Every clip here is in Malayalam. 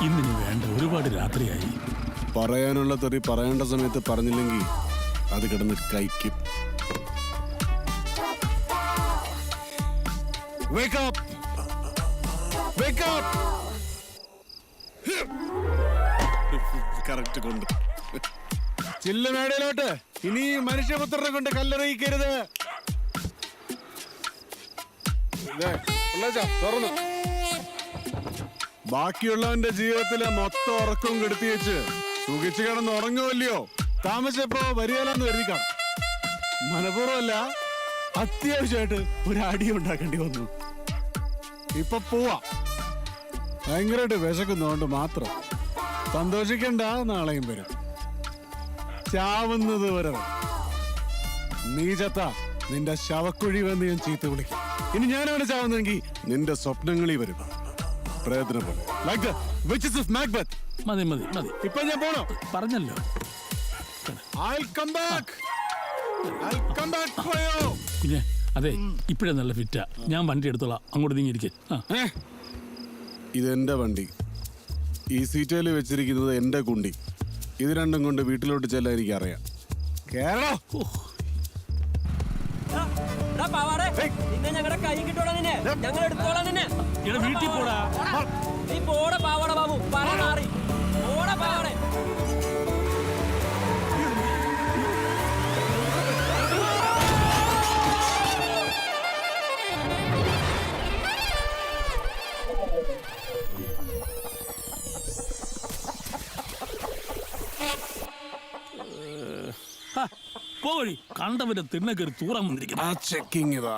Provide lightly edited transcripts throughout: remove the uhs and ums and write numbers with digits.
ഇന്നിനി വേണ്ട, ഒരുപാട് രാത്രിയായി. പറയാനുള്ള തെറി പറയേണ്ട സമയത്ത് പറഞ്ഞില്ലെങ്കിൽ അത് കിടന്ന് കഴിക്കും. Wake up! Wake up! Correct കൊണ്ട് ചില്ലമേടയിലോട്ട് ഇനി മനുഷ്യപുത്രനെ കൊണ്ട് കല്ലെറിയിക്കരുത്. തുറന്നു. ബാക്കിയുള്ളവന്റെ ജീവിതത്തിലെ മൊത്തം ഉറക്കവും കെടുത്തി വെച്ച് സുഖിച്ച് കിടന്ന് ഉറങ്ങുമല്ലയോ? താമസിച്ചപ്പോ വരികയില്ലെന്ന് കരുതി കാണാം. മനഃപൂർവ്വമല്ല, അത്യാവശ്യമായിട്ട് ഒരു അടി ഉണ്ടാക്കേണ്ടി വന്നു. ഇപ്പൊ പോവാ. ഭയങ്കരമായിട്ട് വിശക്കുന്നതുകൊണ്ട് മാത്രം. സന്തോഷിക്കണ്ട, നാളെയും വരും. ചാവുന്നത് വരെ. നീ ചത്ത നിന്റെ ശവക്കുഴി വന്ന് ഞാൻ ചീത്ത വിളിക്കും. ഇനി ഞാനാണ് ചാവുന്നെങ്കിൽ നിന്റെ സ്വപ്നങ്ങളിൽ വരും. പ്രയത്നപ്പെടും. മതി മതി മതി, ഇപ്പൊ ഞാൻ പോണോ? പറഞ്ഞല്ലോ. കുഞ്ഞെ, അതെ, ഇപ്പഴേ നല്ല ഫിറ്റാ. ഞാൻ വണ്ടി എടുത്തോളാം, അങ്ങോട്ട് നീങ്ങിയിരിക്കെ. ഇതെന്റെ വണ്ടി. ഈ സീറ്റയിൽ വെച്ചിരിക്കുന്നത് എന്റെ കുണ്ടി. ഇത് രണ്ടും കൊണ്ട് വീട്ടിലോട്ട് ചെല്ലാൻ എനിക്കറിയാം. കേരളോ ഞങ്ങളുടെ കൈ കിട്ടോളാം, നിന്നെ ഞങ്ങൾ എടുത്തോളാം. നിന്നെ വീട്ടിൽ പോടാ. നീ പോടെ പാവാട ബാബു, പറ മാറി പോടെ പാവാടേ. പോഴി കണ്ടവന്റെ തിണ്ണ കയറി തൂറാൻ വന്നിരിക്കുന്നു. ചെക്കിങ് ഇതാ.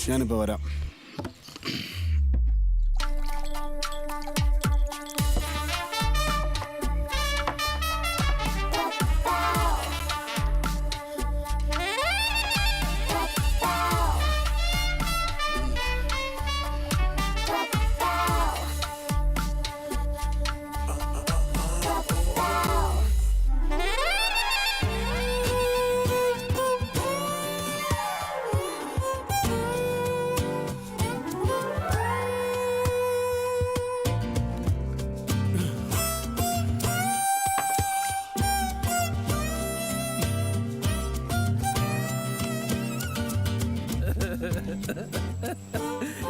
ഞാനിപ്പോ വരാം.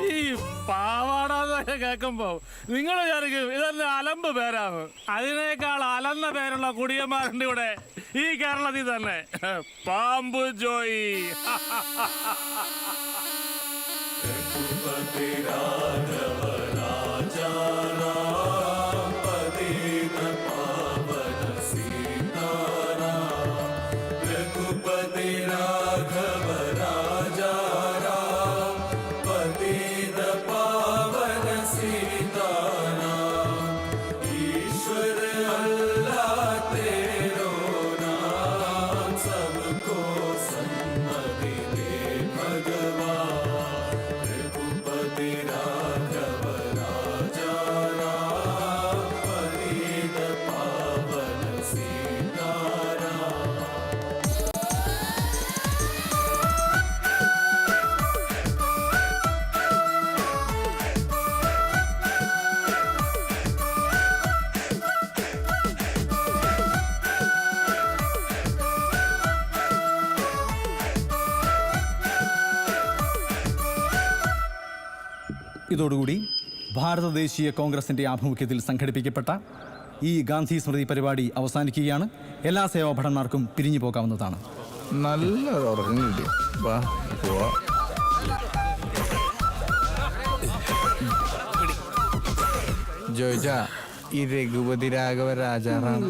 ഈ പാവാട കേൾക്കുമ്പോ നിങ്ങൾ വിചാരിക്കും ഇതെല്ലാം അലമ്പ് പേരാണ്. അതിനേക്കാൾ അലന്ന പേരുള്ള കുടിയന്മാരുണ്ട് ഇവിടെ ഈ കേരളത്തിൽ തന്നെ. പാമ്പ് ജോയി. ഇതോടുകൂടി ഭാരത ദേശീയ കോൺഗ്രസിൻ്റെ ആഭിമുഖ്യത്തിൽ സംഘടിപ്പിക്കപ്പെട്ട ഈ ഗാന്ധി സ്മൃതി പരിപാടി അവസാനിക്കുകയാണ്. എല്ലാ സേവാഭടന്മാർക്കും പിരിഞ്ഞു പോകാവുന്നതാണ്. നല്ല ഉറക്കം കിട്ടി. ജോയിച്ച, ഈ രഘുപതി രാഘവ രാജാറാം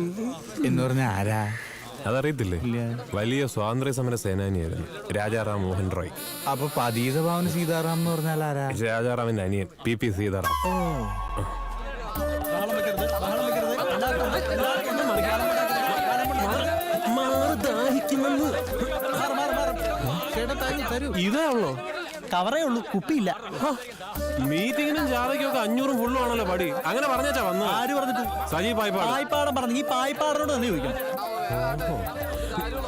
എന്ന് പറഞ്ഞ ആരാ? അതറിയത്തില്ലേ? വലിയ സ്വാതന്ത്ര്യ സമര സേനാനിയായിരുന്നു രാജാറാം മോഹൻ റോയ്. അപ്പൊ പതീതഭാവൻ സീതാറാം എന്ന് പറഞ്ഞാൽ ആരാ? രാജാറാമിന്റെ അനിയൻ PP സീതാറാം. ഇതേ ഉള്ളോ? കവറേ ഉള്ളൂ, കുപ്പിയില്ല. മീറ്റിങ്ങിനും ജാഥയ്ക്കും ഒക്കെ 500 ഫുള്ളും ആണല്ലോ പടി. അങ്ങനെ പറഞ്ഞാ വന്നു. ആര് പറഞ്ഞിട്ട്? സജീവ് പായ്പാട്. പായ്പാടം പറഞ്ഞു. ഈ പായ്പാടനോട് തന്നെ ചോദിക്കണം.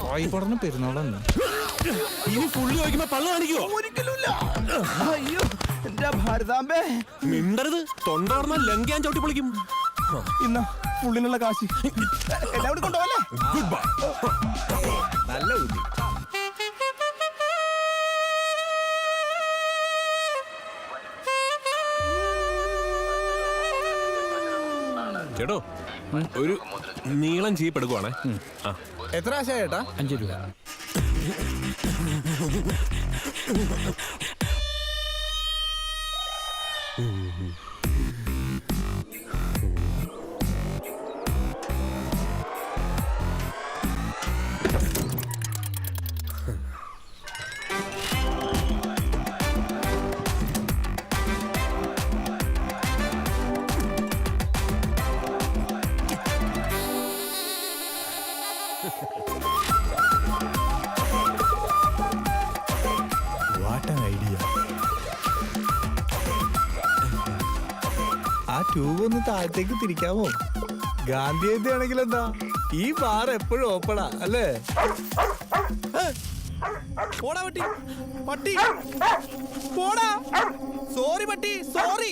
പായ്പാടനും പെരുന്നാളാണ്. ഇനി ഫുള്ള് ചോദിക്കുമ്പോ പള്ളു കാണിക്കുവോ? അയ്യോ എന്റെ ഭാരതാംബേ, മിണ്ടരുത്. തൊണ്ടാർന്ന ലങ്കയാൻ ചവിട്ടി പൊളിക്കും. ഇന്ന ഫുള്ളിനുള്ള കാശ് എല്ലാവരും കൊണ്ടുപോകല്ലേ? Good bye. നല്ല ബുദ്ധി. ചേട്ടോ ഒരു നീളം ചീപ്പ് എടുക്കുവാണേ. ആ എത്ര ആശ ചേട്ടാ? 5 രൂപ. ആ ട്യൂബ് ഒന്ന് താഴത്തേക്ക് തിരിക്കാമോ? ഗാന്ധി ജയന്തി ആണെങ്കിൽ എന്താ, ഈ ബാർ എപ്പോഴും ഓപ്പണാ അല്ലേ? പോടാ പട്ടി, പട്ടി പോടാ. സോറി പട്ടി, സോറി.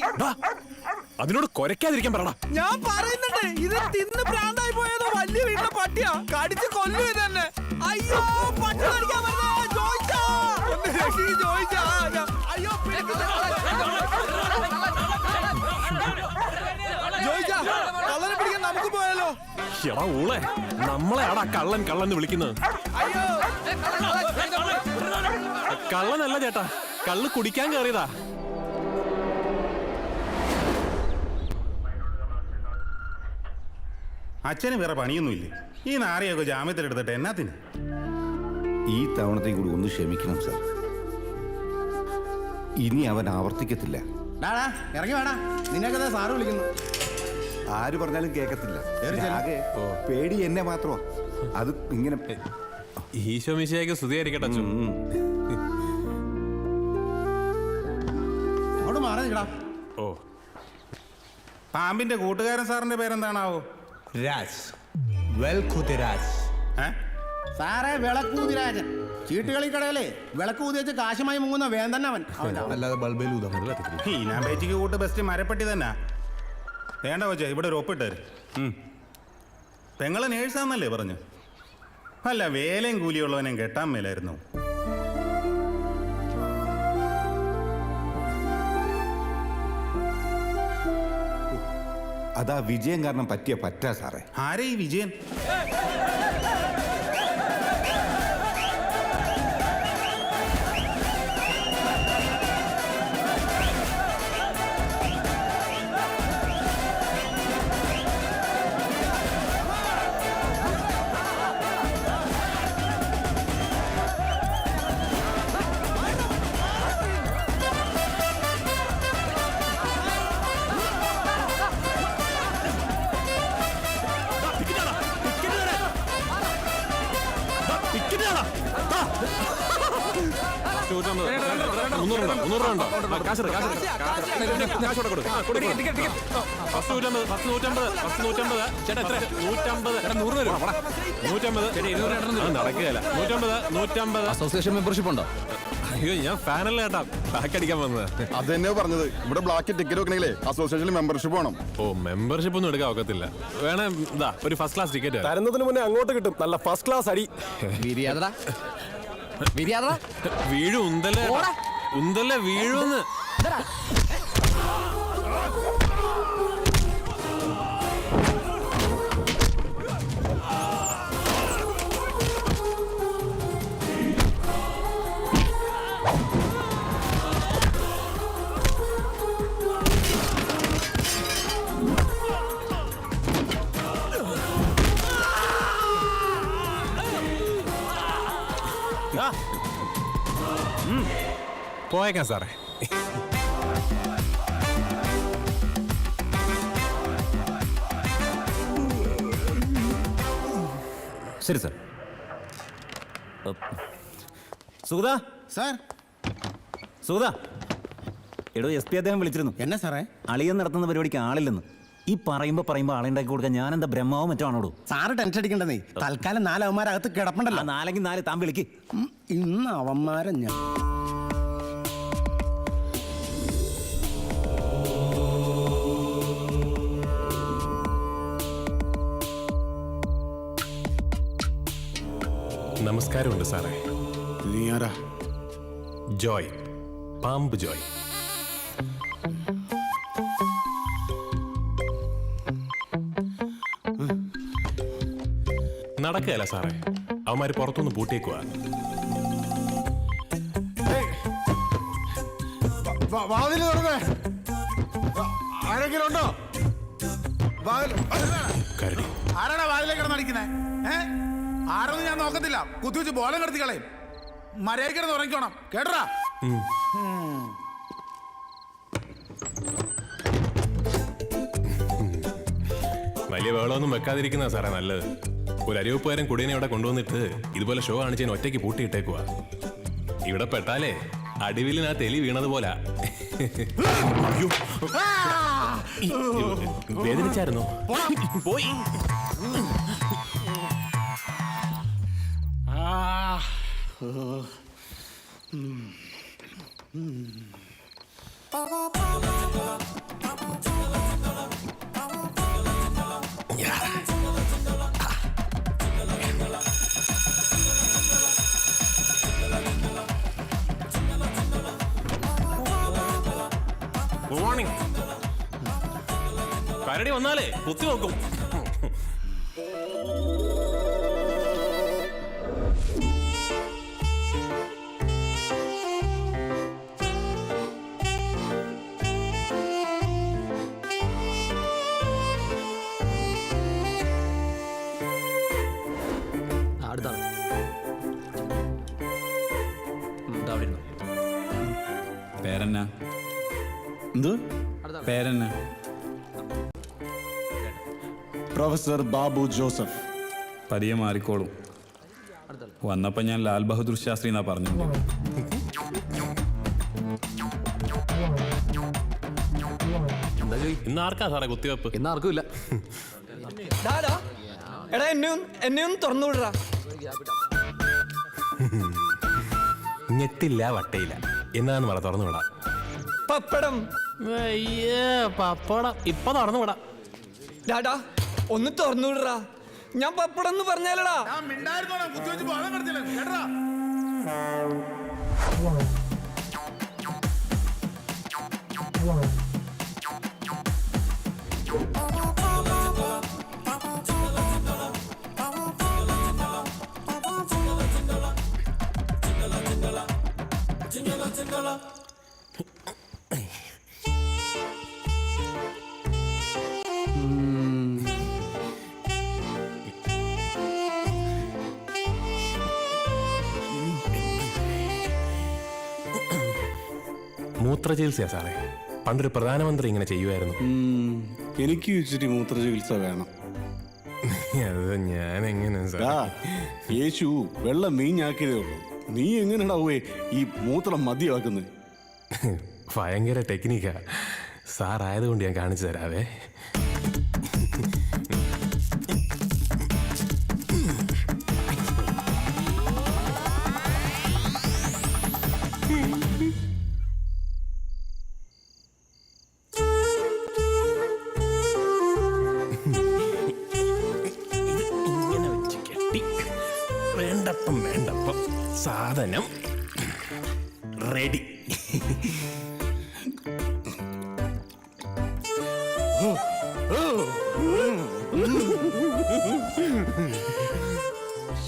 അതിനോട് കുരയ്ക്കാതിരിക്കാൻ പറയടാ. ഞാൻ പറയുന്നുണ്ട്, ഇത് തിന്ന് പ്രാന്തായി പോയതോ വലിയ വീട്ടിലെ പട്ടിയാ, കടിച്ച് കൊല്ലു ഇത് തന്നെ. അയ്യോ പട്ടി കടിക്കാൻ വരുന്നേ. ജോയിച്ചാ ഒന്ന് രക്ഷി, ജോയിച്ചാ. അയ്യോ ജോയിച്ചാ, കള്ളനെ പിടിക്കാൻ നമുക്ക് പോയാലോ? എടാ ഊളെ, നമ്മളെ ആടാ കള്ളൻ കള്ളൻ എന്ന് വിളിക്കുന്നത്. അയ്യോ കള്ളനല്ല ചേട്ടാ, കള്ള് കുടിക്കാൻ കയറിയതാ. അച്ഛന് വേറെ പണിയൊന്നുമില്ലേ? ഈ നാറിയൊക്കെ ജാമ്യത്തിലെടുത്തിട്ട് എന്നാത്തിന്? ഈ തവണത്തേക്ക് കൂടി ഒന്ന് ക്ഷമിക്കണം സാർ. ഇനി അവൻ ആവർത്തിക്കത്തില്ല. ഇറങ്ങി വേടാ, നിന്നെയൊക്കെ സാറ് വിളിക്കുന്നു. ആര് പറഞ്ഞാലും കേൾക്കത്തില്ല. ആകെ പേടി എന്നെ മാത്രമാ. അത് ഇങ്ങനെ ഈശോ മിശിഹായ്ക്ക് സ്തുതിയായിരിക്കട്ടെ അച്ഛൻ. അങ്ങോട്ട് മാറി നിൽക്കടാ. ഓ പാമ്പിന്റെ കൂട്ടുകാരൻ സാറിന്റെ പേരെന്താണാവോ? രാജ്, വെൽഖുതിരാജ്. സാറേ വിളക്കൂതിരാജൻ. ചീട്ടുകളിക്കടയിലെ വിളക്കൂതി വെച്ച് കാശുമായി മുങ്ങുന്ന വേന്തന്നവൻ. അല്ലാതെ ബൾബേലൂതാ. ഈ നാമ്പേച്ചിക്ക് കൂട്ട് ബെസ്റ്റ് മരപ്പെട്ടി തന്നെ. വേണ്ട കൊച്ചേ, ഇവിടെ ഒരു ഒപ്പിട്ടേര്. പെങ്ങളെ നേഴ്സാന്നല്ലേ പറഞ്ഞു? അല്ല വേലയും കൂലിയുള്ളവനെയും കെട്ടാൻ മേലായിരുന്നു. അതാ വിജയം കാരണം പറ്റിയ പറ്റാ സാറേ. ആരെ ഈ വിജയൻ? അസോസിയേഷൻ മെമ്പർഷിപ്പ് ഉണ്ടോ? അയ്യോ ഞാൻ ഫാനല്ല ചേട്ടാ, ബാക്ക് അടിക്കാൻ വന്നത്. അത് തന്നെയാ പറഞ്ഞത്. ഇവിടെ ബ്ലാക്ക് ടിക്കറ്റ് വെക്കണമെങ്കിലേ അസോസിയേഷനിൽ മെമ്പർഷിപ്പ് വേണം. ഓ മെമ്പർഷിപ്പ് ഒന്നും എടുക്കാൻ ഒക്കത്തില്ല. വേണേ ഇതാ ഒരു ഫസ്റ്റ് ക്ലാസ് ടിക്കറ്റ് തരുന്നതിന് മുന്നേ അങ്ങോട്ട് കിട്ടും നല്ല ഫസ്റ്റ് ക്ലാസ് അടി. വീഴും ഉന്തല്ലേ ഉന്തല്ലേ വീഴുന്ന്. പോയേക്കാം സാറേ. ശരി സാർ. സുഗത സാർ സുധാ, എടോ SP അദ്ദേഹം വിളിച്ചിരുന്നു. എന്നാ സാറേ? അളിയൻ നടത്തുന്ന പരിപാടിക്ക് ആളില്ലെന്ന്. ഈ പറയുമ്പോ ആളുണ്ടാക്കി കൊടുക്കാൻ ഞാൻ എന്താ ബ്രഹ്മാവോ മറ്റോ ആണോടോ? Sir tension അടിക്കണ്ടെന്നേ. തൽക്കാലം 4 അവന്മാരകത്ത് കിടപ്പുണ്ടല്ലോ. 4 താൻ വിളിക്ക്. ഇന്ന് അവന്മാരെ ഞാൻ നമസ്കാരമുണ്ട് സാറേ. നീ ആരാ? ജോയ്, പാമ്പ് ജോയ്. നടക്കുകയല്ല സാറേ, അവന്മാര് പുറത്തുനിന്ന് പൂട്ടിയേക്കുവാ. വാതില് തുറന്നേ. ആരെങ്കിലും ഉണ്ടോ? കരടി. ആരാടാ വാതിലേക്ക് കിടന്നടിക്കുന്നേ? ആരൊന്നും ഞാൻ നോക്കത്തില്ല. കുത്തിവെച്ച് ബോലം കടത്തി കളയും. മര്യാദയ്ക്ക് കിടന്ന് ഉറങ്ങിക്കോണം കേട്ടറാ. വലിയ വേളമൊന്നും വെക്കാതിരിക്കുന്ന സാറേ നല്ലത്. ഒരു അരിവപ്പുകാരൻ കുടീനെ ഇവിടെ കൊണ്ടുവന്നിട്ട് ഇതുപോലെ ഷോ കാണിച്ചതിന് ഒറ്റയ്ക്ക് പൂട്ടിയിട്ടേക്കുവാ. ഇവിടെ പെട്ടാലേ അടിവിലിനാ തെലി വീണതുപോലെ. വേദനിച്ചായിരുന്നോ? പോയി. കരടി വന്നാലേ കുത്തി നോക്കും. അടുത്താണ് പേരെന്നാ? എന്ത് പേരെന്നാ? പ്രൊഫസർ ബാബു ജോസഫ്. പതിയെ മാറിക്കോളും. വന്നപ്പോൾ ഞാൻ ലാൽ ബഹദൂർ ശാസ്ത്രി എന്നാ പറഞ്ഞു. ഇന്ന് ആർക്കാ സാറേ കുത്തിവെപ്പ്? ഇന്ന് ആർക്കും ഇല്ല. എടാ എന്നെ ഒന്ന് തുറന്നു വിടറാ. ഞെട്ടില്ല വട്ടയില്ല എന്നാന്ന് പറ, തുറന്നു വിടാം. പപ്പടം. പപ്പടം ഇപ്പൊ തുറന്നു വിടാം. ഡാടാ ഒന്ന് തുറന്നു വിടറാ. ഞാൻ പപ്പടം എന്ന് പറഞ്ഞാലടാ. മിണ്ടായിരുന്നോണം. കുത്തിവെച്ച് ബോലം കടത്തില്ല കേട്ടറാ. മൂത്ര ചികിത്സയാ സാറേ. പണ്ടൊരു പ്രധാനമന്ത്രി ഇങ്ങനെ ചെയ്യുമായിരുന്നു. എനിക്ക് ഇച്ചിരി മൂത്ര ചികിത്സ വേണം. അത് ഞാൻ എങ്ങനെ യേശു വെള്ളം നീഞ്ഞാക്കിയതേ ഉള്ളൂ. നീ എങ്ങനെയാടാവേ ഈ മൂത്രം മതിയാക്കുന്നത്? ഭയങ്കര ടെക്നിക്കാ സാർ, ആയതുകൊണ്ട് ഞാൻ കാണിച്ചു തരാവേ. ഇങ്ങനെ വെച്ച് കെട്ടി വേണ്ടപ്പം സാധനം റെഡി.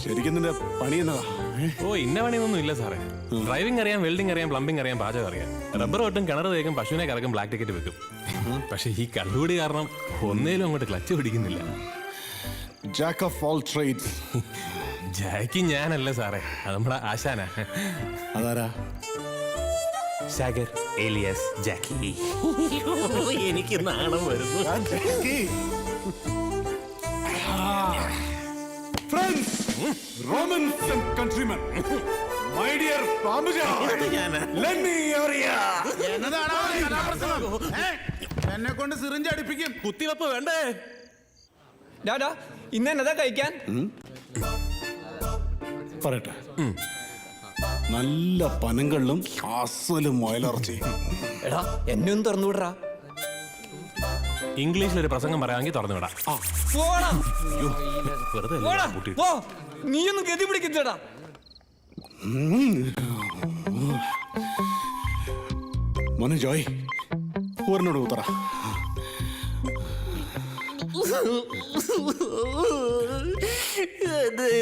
ശരിക്കും നിന്റെ പണി എന്നതാ? ഓ, ഇന്ന പണിയൊന്നും ഇല്ല സാറേ. ഡ്രൈവിംഗ് അറിയാം, വെൽഡിംഗ് അറിയാം, പ്ലംബിംഗ് അറിയാം, പാചകം അറിയാം. റബ്ബർ വെട്ടും, കിണർ തേക്കും, പശുവിനെ കറക്കും, ബ്ലാക്ക് ടിക്കറ്റ് വെക്കും. പക്ഷെ ഈ കള്ളുകൂടി കാരണം ഒന്നേലും അങ്ങോട്ട് ക്ലച്ച് പിടിക്കുന്നില്ല. Jack of all trades. Jackie ഞാനല്ല സാറേ, അത് നമ്മുടെ ആശാനാ. അതാരാ? സാഗർ ഏലിയാസ് ജാക്കി. എനിക്ക് നാണം വരുന്നു. Friends, Romans and countrymen, My dear പാമ്പുജ, let me hear ya. എന്നതാടാ ഒരു കഥാപ്രസംഗം? എന്നെ കൊണ്ട് സിറിഞ്ച് അടിപ്പിക്കും. കുത്തിവെപ്പ് വേണ്ടേ? ഡാ ഇന്ന് എന്നതാ കഴിക്കാൻ? പറയട്ടെ, നല്ല പനങ്കള്ളും അസലും മുയലിറച്ചി. എടാ എന്നെ ഒന്ന് തുറന്നു വിടറാ. ഇംഗ്ലീഷിൽ ഒരു പ്രസംഗം പറയാമെങ്കിൽ തുറന്നു വിടാം. പോടാ വെറുതെ അല്ലേ പോടാ കൂട്ടി. പോ, നീയൊന്നും ഗതി പിടിക്കില്ലടാ. മോനെ ജോയ്, ഊരിനോട് കൂത്തറ.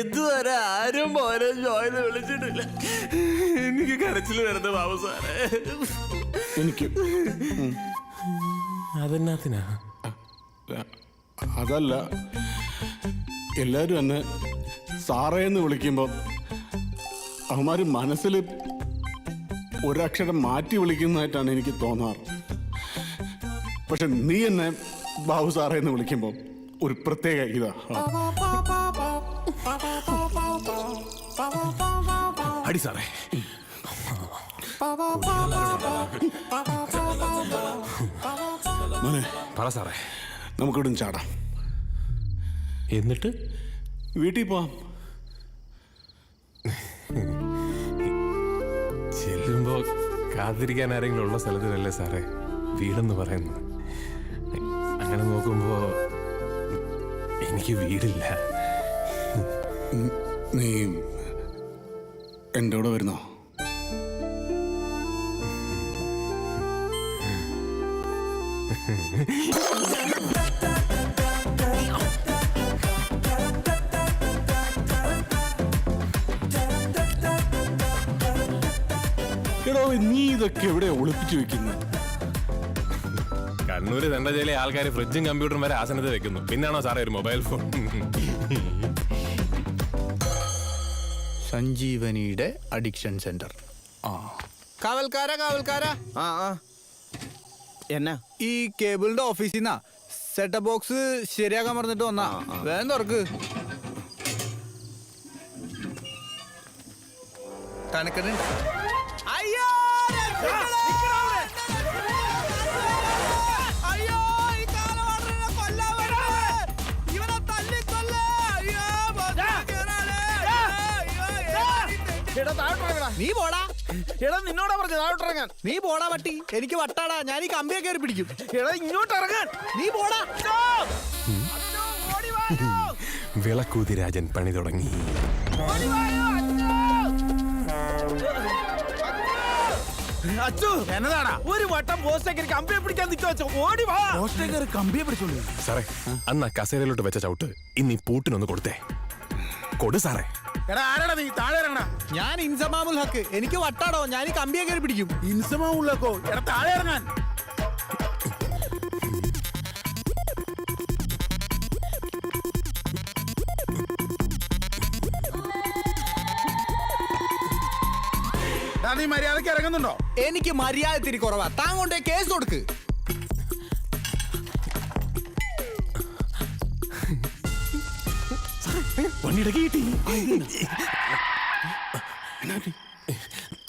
ഇതുവരെ ആരും മോനെ ജോയിന്ന് വിളിച്ചിട്ടില്ല. എനിക്ക് കരച്ചിൽ വരുന്നത് ബാബു സാറേ. എനിക്ക് അതെന്നാത്തിനാ? അതല്ല, എല്ലാരും എന്നെ സാറേന്ന് വിളിക്കുമ്പോ അവന്മാര് മനസ്സിൽ ഒരക്ഷരം മാറ്റി വിളിക്കുന്നതായിട്ടാണ് എനിക്ക് തോന്നാറ്. പക്ഷെ നീ എന്നെ ബാബു സാറേന്ന് വിളിക്കുമ്പോ ഒരു പ്രത്യേക ഇതാ. അടി സാറേ. മോനെ പറ സാറേ. നമുക്കിവിടുന്ന് ചാടാം, എന്നിട്ട് വീട്ടിൽ പോവാം. ചെല്ലുമ്പോ കാത്തിരിക്കാൻ ആരെങ്കിലും ഉള്ള സ്ഥലത്തിനല്ലേ സാറേ വീടെന്ന് പറയുന്നത്. അങ്ങനെ നോക്കുമ്പോ എനിക്ക് വീടില്ല. നീ എൻ്റെ കൂടെ വരുന്നോ? എടോ, നീ ഇതൊക്കെ എവിടെ ഒളിപ്പിച്ചു വെക്കുന്നത്? കണ്ണൂര് തണ്ടജയിലെ ആൾക്കാർ ഫ്രിഡ്ജും കമ്പ്യൂട്ടറും വരെ ആസനത്തിൽ വെക്കുന്നു. പിന്നാണോ സാറേ ഒരു മൊബൈൽ ഫോൺ? സഞ്ജീവനിയുടെ അഡിക്ഷൻ സെന്റർ. കാവൽക്കാരാ എന്നാ ഈ കേബിളിന്റെ ഓഫീസിൽ നിന്നാ സെറ്റപ്പ് ബോക്സ് ശരിയാക്കാൻ പറഞ്ഞിട്ട് വന്നാ. വേഗം തുറക്ക്. കണക്കനുണ്ട്. അയ്യോ അയ്യോ, ഈ കാലവാടനെ കൊല്ലാൻ വരുന്നത്. ഇവനെ തല്ലിക്കൊല്ലേ. അയ്യോ നീ പോടാ. എടാ നിന്നോടാ പറഞ്ഞു താഴോട്ടിറങ്ങാൻ. നീ പോടാ പട്ടി. എനിക്ക് വട്ടാടാ. ഞാൻ ഈ കമ്പിയെ കയറി പിടിക്കും. എടാ ഇങ്ങോട്ട് ഇറങ്ങാൻ. നീ പോടാ. വിളക്കൂതി രാജൻ പണി തുടങ്ങി. അച്ചു എന്നതാടാ? ഒരു വട്ടം പോസ്റ്റേക്കറി കമ്പിയെ പിടിക്കാൻ നിൽക്കുവച്ചോ. ഓടി വാ. പോസ്റ്റേക്കറി കമ്പിയെ പിടിച്ചോളൂ. സാറേ, അന്ന് ആ കസേരയിലോട്ട് വെച്ച ചവിട്ട് ഇന്ന് ഈ പൂട്ടിനൊന്ന് കൊടുത്തേ. കൊടു സാറേ. എടാ ആരാടാ നീ? താഴെ ഇറങ്ങടാ. ഞാൻ ഇൻസമാമുൽ ഹക്ക്. എനിക്ക് വട്ടാടോ. ഞാൻ ഈ കമ്പിയെ കയറി പിടിക്കും. ഇൻസമാ ഉള്ളക്കോ? എടാ താഴെ ഇറങ്ങാൻ. നീ മര്യാദക്ക് ഇറങ്ങുന്നുണ്ടോ? എനിക്ക് മര്യാദ തിരി കുറവാ. താൻ കൊണ്ടേ കേസ് കൊടുക്ക്.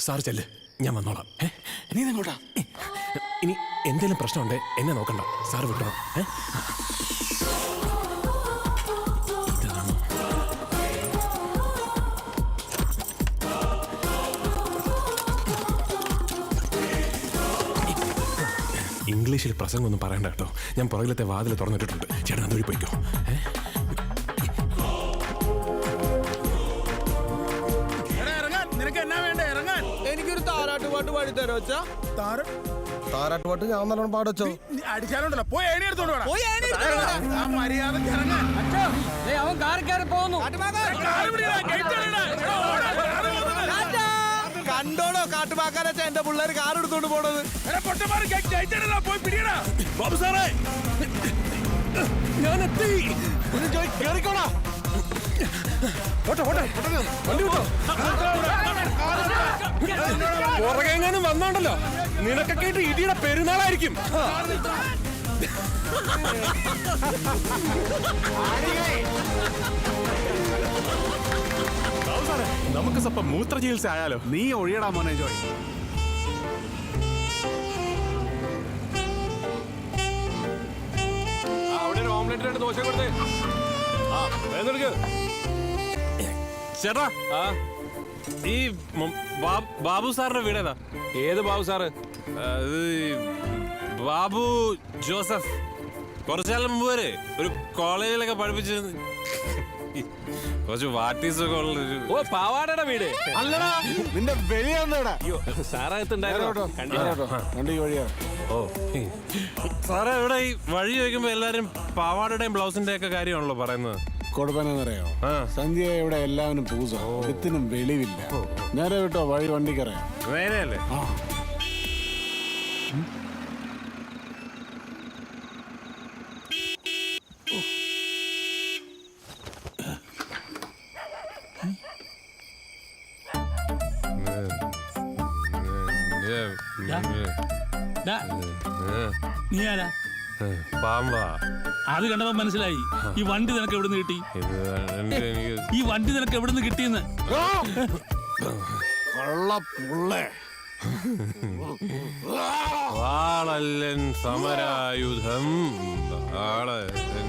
സാർ ചെല്ല്, ഞാൻ വന്നോളാം. നീ എങ്ങോട്ടാ? ഇനി എന്തെങ്കിലും പ്രശ്നമുണ്ടേ എന്നെ നോക്കണ്ട. സാർ വിട്ടോ. ഇംഗ്ലീഷിൽ പ്രസംഗം ഒന്നും പറയണ്ട കേട്ടോ. ഞാൻ പുറകിലത്തെ വാതിൽ തുറന്നിട്ടിട്ടുണ്ട്. ചേട്ടൻ അതുവഴി പോയിക്കോ. നിനക്ക് എന്നാ വേണ്ട? ഇറങ്ങാൻ. എനിക്കൊരു താരാട്ട് പാട്ട് പാടി തരോ വെച്ചാ? താരാട്ടുപാട്ട് ഞാൻ നല്ലോണം പാടച്ചോ. അടിച്ചാലുണ്ടല്ലോ. പോയി ഏണി എടുത്തോണ്ട് വേണം. പോയി ഏണി എടുത്തോണ്ട് വാ. ആ മര്യാദക്ക് ഇറങ്ങാൻ. അവൻ കാറി കയറി പോകുന്നു. കണ്ടോടോ കാട്ടുപാക്കാരച്ച എന്റെ പിള്ളേര് കാർ എടുത്തോണ്ട് പോണത്. പോയി പിടിയടാ. ബാബു സാറേ, ഞാൻ എത്തി. കേറിക്കോടാ. പുറകെങ്ങാനും വന്നോണ്ടല്ലോ നിനക്കൊക്കെ ആയിട്ട് ഇടിയുടെ പെരുന്നാളായിരിക്കും. ബാബു സാറേ നമുക്ക് സ്വപ്പം മൂത്ര ചികിത്സ ആയാലോ? നീ ഒഴിയടാ മോനെ ജോയ്. അവിടെ ഒരു ഓംലെറ്റ് 2 ദോശ കൊടുത്തേ. ചേട്ടാ ഈ ബാബു സാറിന്റെ വീട് ഏതാ? ഏത് ബാബു സാറ്? ബാബു ജോസഫ്. കുറച്ചാലും മുമ്പ് വരെ ഒരു കോളേജിലൊക്കെ പഠിപ്പിച്ച് കുറച്ച് വാട്ടീസൊക്കെ ഉള്ളൊരു. ഓ പാവാടയുടെ വീട്. അല്ലടാ നിന്റെ വെളിയാന്നടാ. സാറകത്തുണ്ടായിരുന്നു. ഓ സാറേ ഇവിടെ ഈ വഴി ചോദിക്കുമ്പോ എല്ലാരും പാവാടയുടെയും ബ്ലൗസിന്റെ ഒക്കെ കാര്യമാണല്ലോ പറയുന്നത്. കൊടുപ്പനെന്നറിയോ? സന്ധ്യ ഇവിടെ എല്ലാവരും പൂസ, എത്തിനും വെളിവില്ല. നേരെ വിട്ടോ, വഴി വണ്ടിക്കറിയാം. നേരെയല്ലേ? നീ ആരാ? പാമ്പാ. അത് കണ്ടപ്പോ മനസ്സിലായി. ഈ വണ്ടി നിനക്ക് എവിടുന്ന് കിട്ടി? ഈ വണ്ടി നിനക്ക് എവിടുന്ന് കിട്ടിയെന്ന്? വാളല്ലൻ സമരായുധം. വാളല്ലൻ